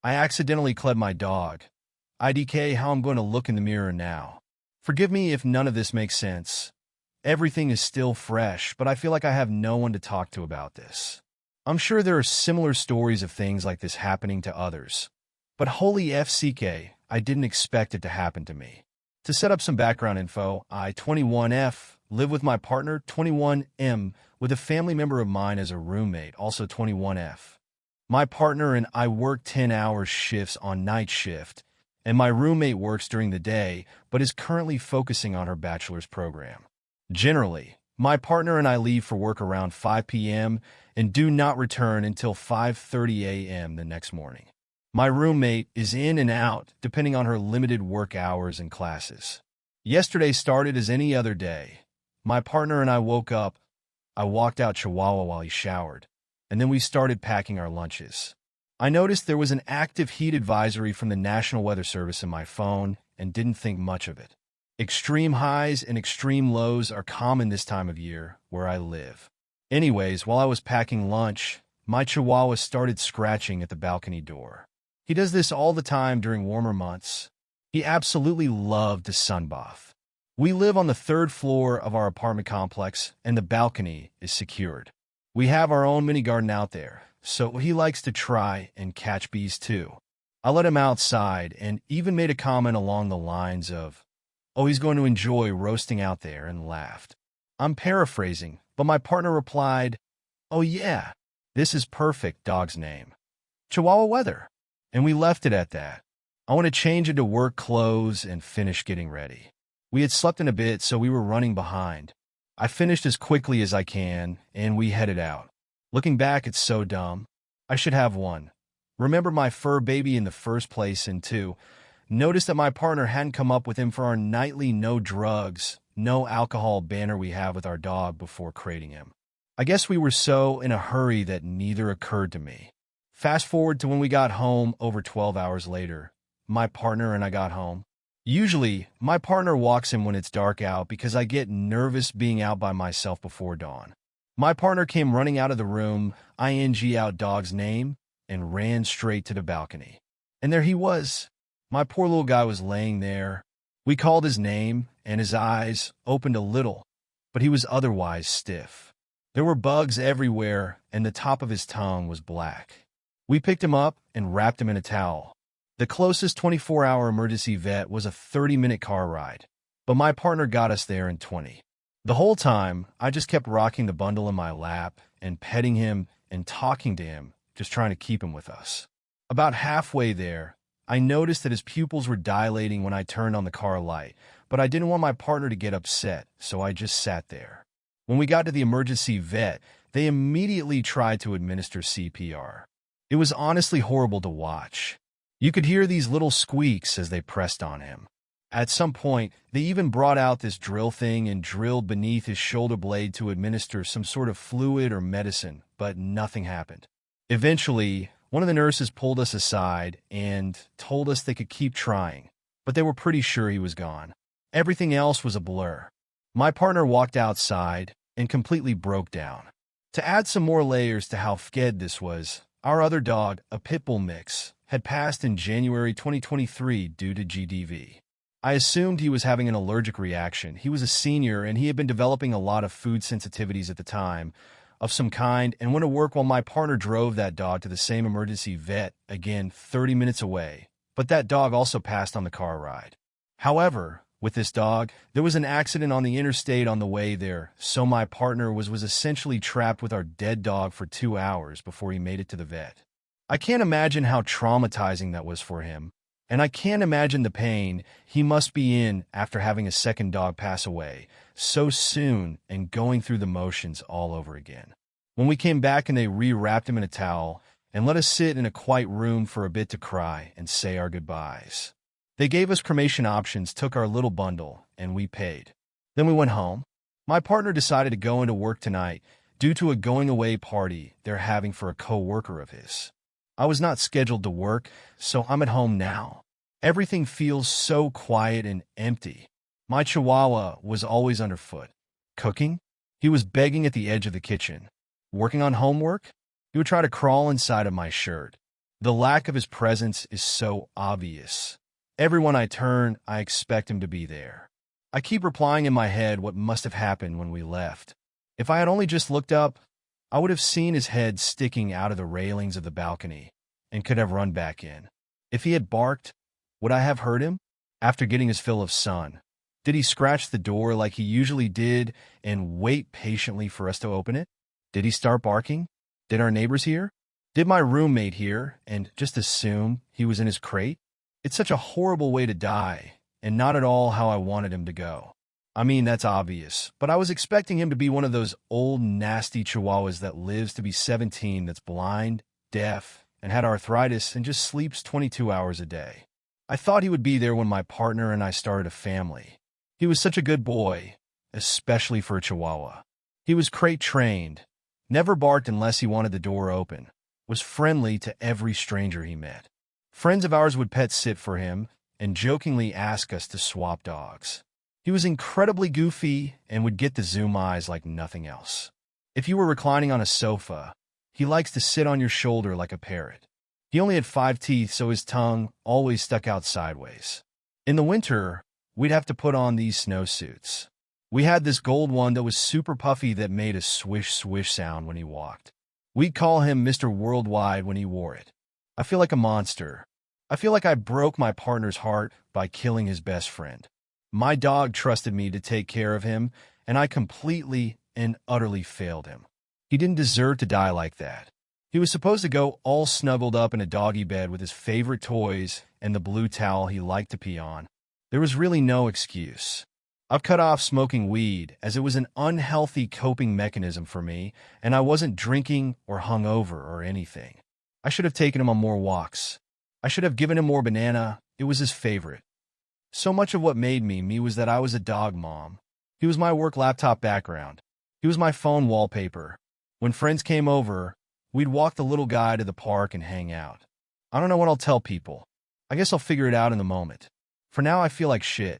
I accidentally clad my dog. IDK, how I'm going to look in the mirror now. Forgive me if none of this makes sense. Everything is still fresh, but I feel like I have no one to talk to about this. I'm sure there are similar stories of things like this happening to others. But holy FCK, I didn't expect it to happen to me. To set up some background info, I, 21F, live with my partner, 21M, with a family member of mine as a roommate, also 21F. My partner and I work 10-hour shifts on night shift, and my roommate works during the day but is currently focusing on her bachelor's program. Generally, my partner and I leave for work around 5 p.m. and do not return until 5:30 a.m. the next morning. My roommate is in and out, depending on her limited work hours and classes. Yesterday started as any other day. My partner and I woke up. I walked out Chihuahua while he showered, and then we started packing our lunches. I noticed there was an active heat advisory from the National Weather Service in my phone and didn't think much of it. Extreme highs and extreme lows are common this time of year where I live. Anyways, while I was packing lunch, my Chihuahua started scratching at the balcony door. He does this all the time during warmer months. He absolutely loved to sunbath. We live on the 3rd floor of our apartment complex, and the balcony is secured. We have our own mini garden out there, so he likes to try and catch bees too. I let him outside and even made a comment along the lines of, "Oh, he's going to enjoy roasting out there," and laughed. I'm paraphrasing, but my partner replied, "Oh yeah, this is perfect dog's name. Chihuahua weather." And we left it at that. I want to change into work clothes and finish getting ready. We had slept in a bit, so we were running behind. I finished as quickly as I can, and we headed out. Looking back, it's so dumb. I should have one. Remember my fur baby in the first place, and 2, noticed that my partner hadn't come up with him for our nightly no drugs, no alcohol banner we have with our dog before crating him. I guess we were so in a hurry that neither occurred to me. Fast forward to when we got home over 12 hours later. My partner and I got home. Usually, my partner walks in when it's dark out because I get nervous being out by myself before dawn. My partner came running out of the room, ing out dog's name, and ran straight to the balcony. And there he was. My poor little guy was laying there. We called his name, and his eyes opened a little, but he was otherwise stiff. There were bugs everywhere, and the top of his tongue was black. We picked him up and wrapped him in a towel. The closest 24-hour emergency vet was a 30-minute car ride, but my partner got us there in 20. The whole time, I just kept rocking the bundle in my lap and petting him and talking to him, just trying to keep him with us. About halfway there, I noticed that his pupils were dilating when I turned on the car light, but I didn't want my partner to get upset, so I just sat there. When we got to the emergency vet, they immediately tried to administer CPR. It was honestly horrible to watch. You could hear these little squeaks as they pressed on him. At some point, they even brought out this drill thing and drilled beneath his shoulder blade to administer some sort of fluid or medicine, but nothing happened. Eventually, one of the nurses pulled us aside and told us they could keep trying, but they were pretty sure he was gone. Everything else was a blur. My partner walked outside and completely broke down. To add some more layers to how fed this was, our other dog, a pit bull mix, had passed in January 2023 due to GDV. I assumed he was having an allergic reaction. He was a senior, and he had been developing a lot of food sensitivities at the time, of some kind, and went to work while my partner drove that dog to the same emergency vet, again 30 minutes away. But that dog also passed on the car ride. However, with this dog, there was an accident on the interstate on the way there, so my partner was essentially trapped with our dead dog for 2 hours before he made it to the vet. I can't imagine how traumatizing that was for him, and I can't imagine the pain he must be in after having a second dog pass away so soon and going through the motions all over again. When we came back and they re-wrapped him in a towel and let us sit in a quiet room for a bit to cry and say our goodbyes. They gave us cremation options, took our little bundle, and we paid. Then we went home. My partner decided to go into work tonight due to a going-away party they're having for a co-worker of his. I was not scheduled to work, so I'm at home now. Everything feels so quiet and empty. My Chihuahua was always underfoot. Cooking? He was begging at the edge of the kitchen. Working on homework? He would try to crawl inside of my shirt. The lack of his presence is so obvious. Everyone I turn, I expect him to be there. I keep replying in my head what must have happened when we left. If I had only just looked up, I would have seen his head sticking out of the railings of the balcony and could have run back in. If he had barked, would I have heard him? After getting his fill of sun, did he scratch the door like he usually did and wait patiently for us to open it? Did he start barking? Did our neighbors hear? Did my roommate hear and just assume he was in his crate? It's such a horrible way to die, and not at all how I wanted him to go. I mean, that's obvious, but I was expecting him to be one of those old, nasty chihuahuas that lives to be 17 that's blind, deaf, and had arthritis and just sleeps 22 hours a day. I thought he would be there when my partner and I started a family. He was such a good boy, especially for a chihuahua. He was crate trained, never barked unless he wanted the door open, was friendly to every stranger he met. Friends of ours would pet sit for him and jokingly ask us to swap dogs. He was incredibly goofy and would get the zoom eyes like nothing else. If you were reclining on a sofa, he likes to sit on your shoulder like a parrot. He only had 5 teeth, so his tongue always stuck out sideways. In the winter, we'd have to put on these snowsuits. We had this gold one that was super puffy that made a swish-swish sound when he walked. We'd call him Mr. Worldwide when he wore it. I feel like a monster. I feel like I broke my partner's heart by killing his best friend. My dog trusted me to take care of him, and I completely and utterly failed him. He didn't deserve to die like that. He was supposed to go all snuggled up in a doggy bed with his favorite toys and the blue towel he liked to pee on. There was really no excuse. I've cut off smoking weed as it was an unhealthy coping mechanism for me, and I wasn't drinking or hungover or anything. I should have taken him on more walks. I should have given him more banana. It was his favorite. So much of what made me me was that I was a dog mom. He was my work laptop background. He was my phone wallpaper. When friends came over, we'd walk the little guy to the park and hang out. I don't know what I'll tell people. I guess I'll figure it out in the moment. For now, I feel like shit.